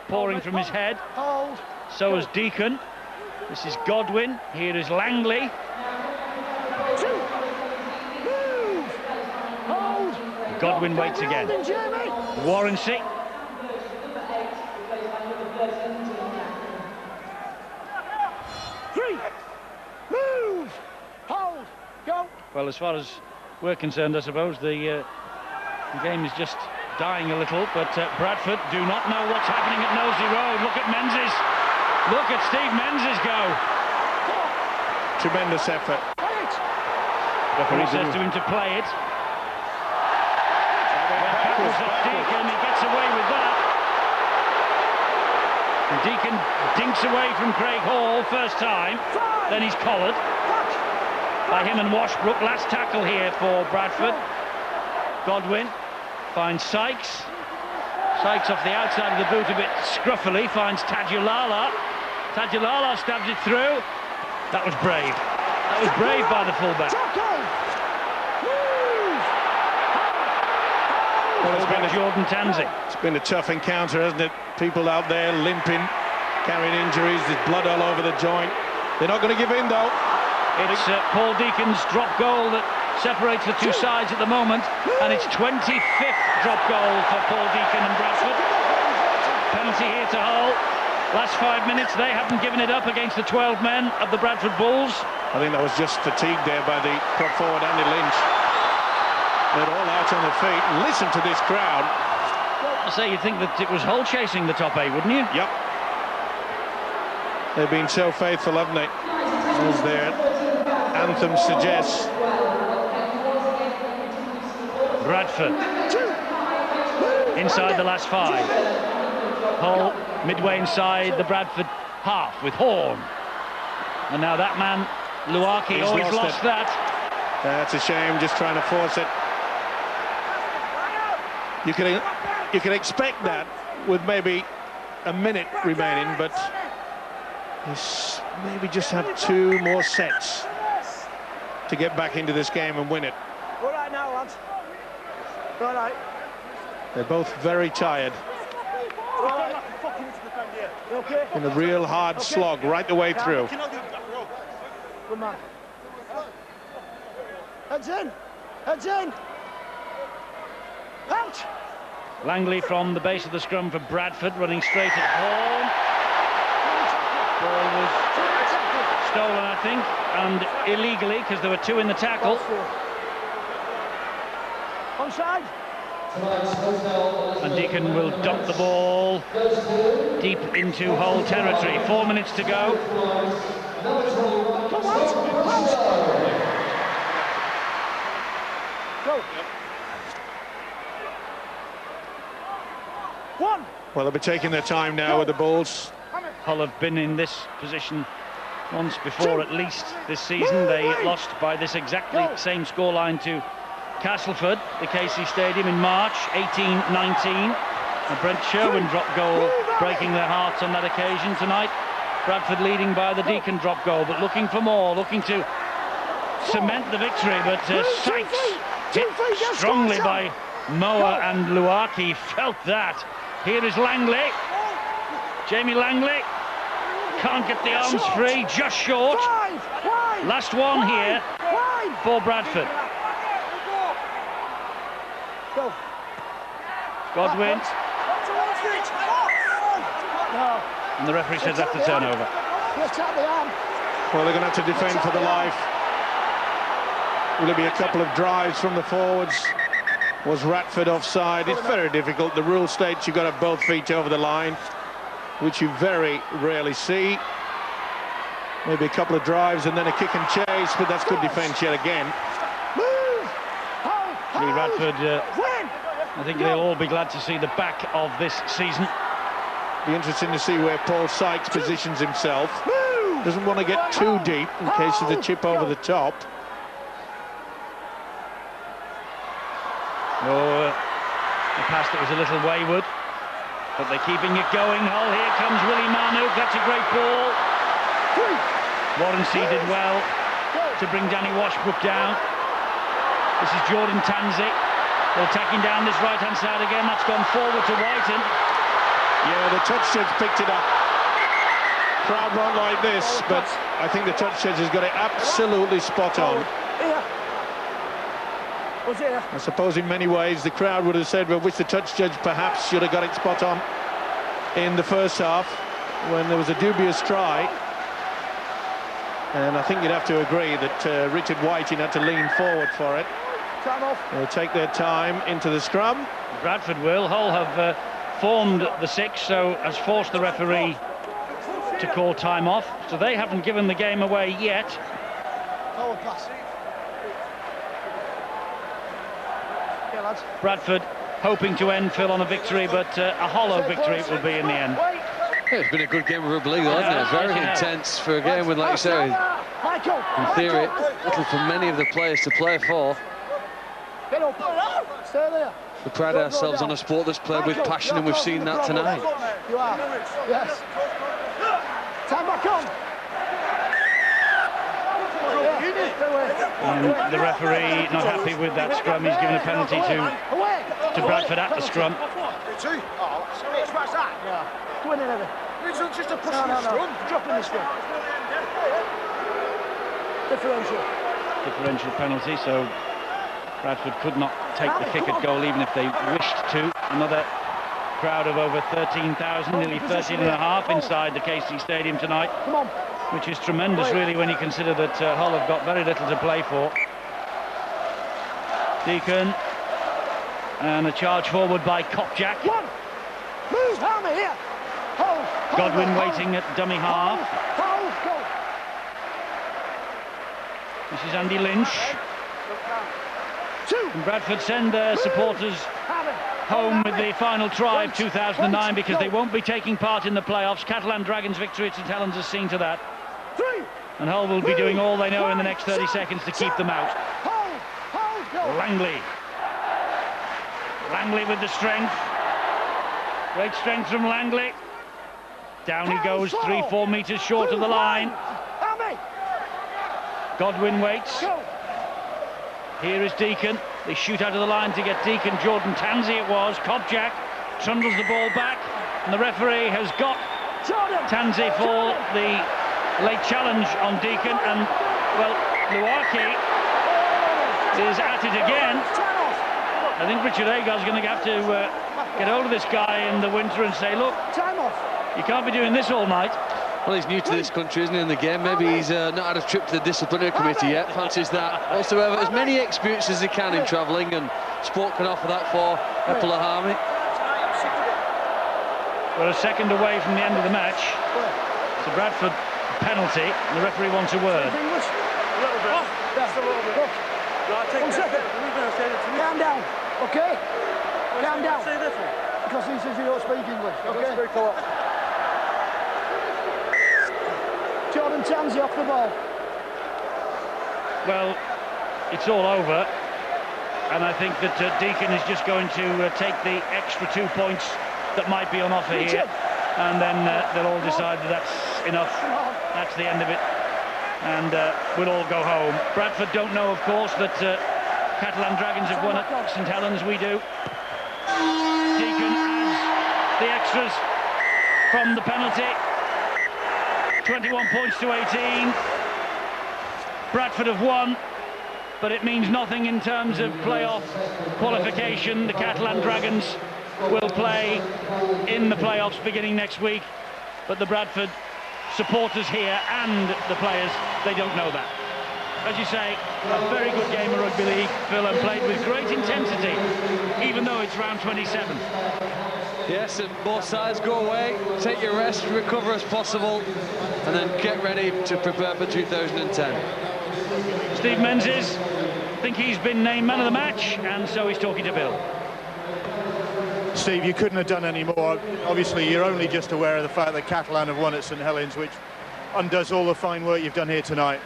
S1: pouring from his head. So is Deacon. This is Godwin. Here is Langley. Godwin waits again. Warrensey. Well, as far as we're concerned, I suppose the game is just dying a little, but Bradford do not know what's happening at Knowsley Road. Look at Menzies. Look at Steve Menzies go.
S3: Tremendous effort.
S1: Referee says to him to play it. Tackles off Deacon, he gets away with that. And Deacon dinks away from Craig Hall first time, then he's collared by him and Washbrook. Last tackle here for Bradford. Godwin finds Sykes. Sykes off the outside of the boot a bit scruffily, finds Tajulala. Tajulala stabs it through. That was brave. That was brave by the fullback. Well, it's been Jordan Tanzi.
S3: It's been a tough encounter, hasn't it? People out there limping, carrying injuries. There's blood all over the joint. They're not going to give in, though.
S1: It's Paul Deacon's drop goal that separates the two sides at the moment, and it's 25th drop goal for Paul Deacon and Bradford. Penalty here to Hull. Last 5 minutes, they haven't given it up against the 12 men of the Bradford Bulls.
S3: I think that was just fatigue there by the prop forward Andy Lynch. They're all out on their feet. Listen to this crowd.
S1: I say, you'd think that it was Hull chasing the top 8, wouldn't you?
S3: Yep. They've been so faithful, haven't they? As their anthem suggests.
S1: Bradford inside the last 5. Hull midway inside the Bradford half with Horn. And now that man, Luaki, always lost that.
S3: That's a shame, just trying to force it. You can expect that with maybe a minute remaining, but he's maybe just have 2 more sets to get back into this game and win it.
S9: All right now, lads. All right.
S3: They're both very tired.
S9: Okay.
S3: In a real hard slog right the way through.
S9: Good man. Heads in. Heads in. Out.
S1: Langley from the base of the scrum for Bradford, running straight at Horn. Ball was stolen, I think, and illegally, because there were 2 in the tackle.
S9: Onside.
S1: And Deacon will dump the ball deep into Hull territory. 4 minutes to go.
S9: Go. 1.
S3: Well, they'll be taking their time now with the Bulls.
S1: Hull have been in this position once before, at least this season. They lost by this exactly same scoreline to Castleford, the KC Stadium, in March 18-19. And Brent Sherwin dropped goal, breaking their hearts on that occasion. Tonight, Bradford leading by the Deacon drop goal, but looking for more, looking to cement the victory. But Sykes hit strongly by Moa, and Luaki felt that. Here is Langley. Jamie Langley can't get the arms free, just short. Last one here for Bradford.
S9: Go.
S1: Godwin. And the referee says that's a turnover.
S3: Well, they're going to have to defend for the life. Will it be a couple of drives from the forwards? Was Radford offside? It's very difficult. The rule states you've got to have both feet over the line, which you very rarely see. Maybe a couple of drives and then a kick and chase, but that's good defence yet again.
S1: Lee Radford, I think they'll all be glad to see the back of this season.
S3: Be interesting to see where Paul Sykes positions himself. Doesn't want to get too deep in case of the chip over the top.
S1: Oh, a pass that was a little wayward, but they're keeping it going. Hull, here comes Willie Manouk. That's a great ball. Warren did well to bring Danny Washbrook down. This is Jordan Tanzi. They're attacking down this right-hand side again. That's gone forward to Whiten.
S3: Yeah, the touch judge picked it up. Crowd won't like this, but I think the touch judge has got it absolutely spot on. I suppose in many ways the crowd would have said, well, which the touch judge perhaps should have got it spot on in the first half when there was a dubious try. And I think you'd have to agree that Richard Whiting had to lean forward for it. They'll take their time into the scrum.
S1: Bradford will. Hull have formed the 6, so has forced the referee to call time off, so they haven't given the game away yet.
S9: Forward pass. Yeah, lads.
S1: Bradford hoping to end, Phil, on a victory, but a hollow victory it will be in the end.
S7: Yeah, it's been a good game of rugby league, hasn't it? Very intense for a game with, like you say, in theory, little for many of the players to play for.
S9: Get up. Stay there.
S7: We pride ourselves on a sport that's played with passion, and we've seen that tonight.
S9: You are. Yes. Time back on.
S1: And the referee not happy with that scrum. He's given a penalty to Bradford at the scrum.
S9: Go in there.
S10: It's not just a push
S9: No.
S10: scrum.
S9: Drop in the scrum.
S1: Differential penalty, so Bradford could not take the kick at goal even if they wished to. Another crowd of over 13,000, nearly 13,500 inside the KC Stadium tonight, which is tremendous really when you consider that Hull have got very little to play for. Deacon, and a charge forward by Kopjak.
S9: Move, Hammer, here. Hold,
S1: Godwin waiting at dummy half.
S9: Hold, go.
S1: This is Andy Lynch. And Bradford send their supporters home with the final try of 2009 because they won't be taking part in the playoffs. Catalan Dragons' victory at St Helens has seen to that. And Hull will be doing all they know in the next 30 seconds to keep them out. Langley. Langley with the strength. Great strength from Langley. Down he goes, 3-4 metres short of the line. Godwin waits. Here is Deacon. They shoot out of the line to get Deacon. Jordan Tansey it was. Kopjak trundles the ball back. And the referee has got Tansey for the late challenge on Deacon. And, well, Luaki is at it again. I think Richard Agar's going to have to get hold of this guy in the winter and say, look, you can't be doing this all night.
S7: Well, he's new to this country, isn't he, in the game? Maybe he's not had a trip to the disciplinary committee yet. Fancies that. Also, have as many experiences as he can in travelling, and sport can offer that for Epulahami.
S1: We're a second away from the end of the match. It's a Bradford penalty, and the referee wants a word.
S9: A little bit. Just a little bit. One second. Calm down, okay? Calm down. Because he says you don't speak English, okay? Jordan Tansey off the ball.
S1: Well, it's all over, and I think that Deacon is just going to take the extra 2 points that might be on offer here, and then they'll all decide that that's enough. That's the end of it, and we'll all go home. Bradford don't know, of course, that Catalan Dragons have won at St Helens. We do. Deacon adds the extras from the penalty. 21 points to 18. Bradford have won, but it means nothing in terms of playoff qualification. The Catalan Dragons will play in the playoffs beginning next week, but the Bradford supporters here and the players, they don't know that. As you say, a very good game of rugby league, Phil, and played with great intensity, even though it's round 27.
S7: Yes, and both sides go away, take your rest, recover as possible, and then get ready to prepare for 2010.
S1: Steve Menzies, I think he's been named man of the match, and so he's talking to Bill.
S6: Steve, you couldn't have done any more. Obviously, you're only just aware of the fact that Catalan have won at St Helens, which undoes all the fine work you've done here tonight.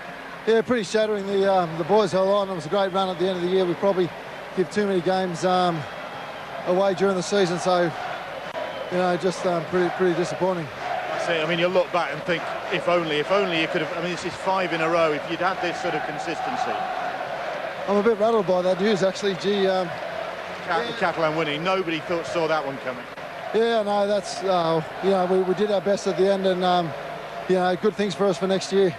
S11: Yeah, pretty shattering. The boys held on. It was a great run at the end of the year. We probably give too many games away during the season, so you know, just pretty disappointing.
S6: That's it. I mean, you look back and think, if only you could have. I mean, this is 5 in a row. If you'd had this sort of consistency.
S11: I'm a bit rattled by that news, actually. Gee,
S6: Catalan winning. Nobody saw that one coming.
S11: Yeah, no, that's you know, we did our best at the end, and you know, good things for us for next year.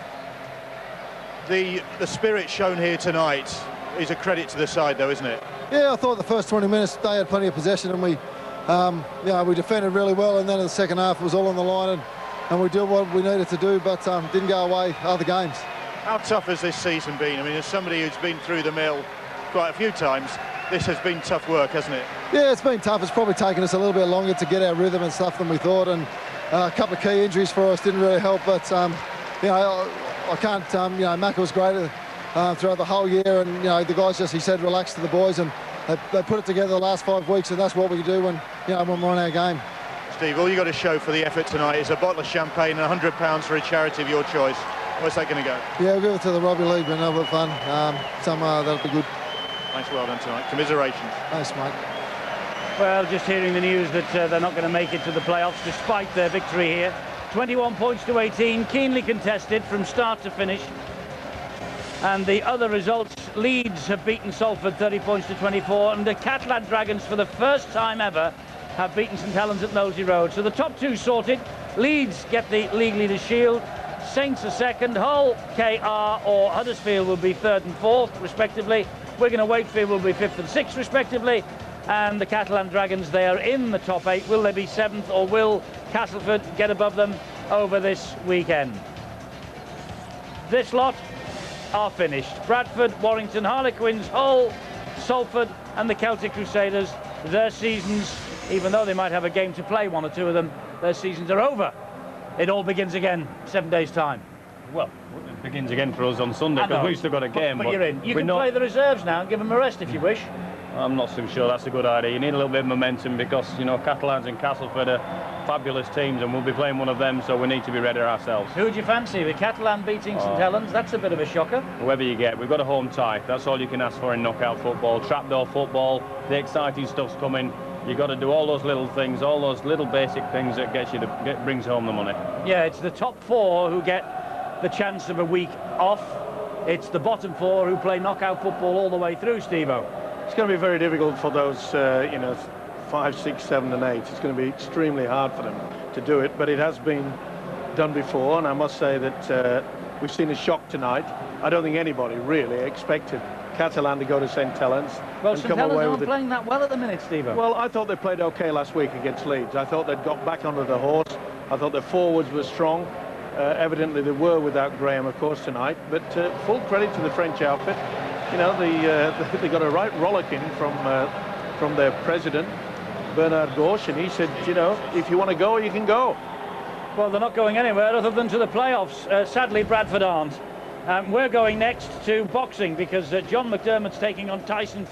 S6: The spirit shown here tonight is a credit to the side, though, isn't it?
S11: Yeah, I thought the first 20 minutes they had plenty of possession, and we, you know, we defended really well, and then in the second half it was all on the line, and we did what we needed to do, but didn't go away other games.
S6: How tough has this season been? I mean, as somebody who's been through the mill quite a few times, this has been tough work, hasn't it?
S11: Yeah, it's been tough. It's probably taken us a little bit longer to get our rhythm and stuff than we thought, and A couple of key injuries for us didn't really help, but you know, I can't. You know, Mac was great throughout the whole year, and you know, the guys just, he said, relax to the boys, and they put it together the last 5 weeks, and that's what we do when, you know, when we're on our game.
S6: Steve, all you got to show for the effort tonight is a bottle of champagne and £100 for a charity of your choice. Where's that going to go?
S11: Yeah, we'll give it to the rugby league, but no, but fun. That'll be good.
S6: Thanks, well done tonight. Commiserations.
S11: Thanks, mate.
S1: Well, just hearing the news that they're not going to make it to the playoffs despite their victory here. 21 points to 18, keenly contested from start to finish. And the other results, Leeds have beaten Salford 30 points to 24, and the Catalan Dragons, for the first time ever, have beaten St Helens at Knowsley Road. So the top two sorted. Leeds get the League Leaders Shield. Saints are second. Hull, KR or Huddersfield will be third and fourth, respectively. Wigan and Wakefield will be fifth and sixth, respectively. And the Catalan Dragons, they are in the top 8. Will they be seventh, or will Castleford get above them over this weekend? This lot are finished. Bradford, Warrington, Harlequins, Hull, Salford and the Celtic Crusaders, their seasons, even though they might have a game to play, one or two of them, their seasons are over. It all begins again 7 days' time.
S5: Well, it begins again for us on Sunday, because we've still got a game.
S1: But you're in. You can play the reserves now and give them a rest if you wish.
S5: I'm not so sure that's a good idea. You need a little bit of momentum, because, you know, Catalans and Castleford are fabulous teams, and we'll be playing one of them, so we need to be ready ourselves.
S1: Who would you fancy? The Catalan beating St Helens? That's a bit of a shocker.
S5: Whoever you get, we've got a home tie. That's all you can ask for in knockout football. Trapdoor football, the exciting stuff's coming. You've got to do all those little things, all those little basic things that brings home the money. Yeah,
S1: it's the top 4 who get the chance of a week off. It's the bottom 4 who play knockout football all the way through, Steve-O.
S3: It's going to be very difficult for those, you know, 5, 6, 7 and 8. It's going to be extremely hard for them to do it, but it has been done before, and I must say that we've seen a shock tonight. I don't think anybody really expected Catalan to go to St Helens.
S1: Well, St Helens aren't playing that well at the minute, Steve.
S3: Well, I thought they played okay last week against Leeds. I thought they'd got back onto the horse. I thought their forwards were strong. Evidently they were without Graham, of course, tonight, but full credit to the French outfit. You know, they got a right rollicking from their president, Bernard Gauche, and he said, you know, if you want to go, you can go.
S1: Well, they're not going anywhere other than to the playoffs. Sadly, Bradford aren't. We're going next to boxing, because John McDermott's taking on Tyson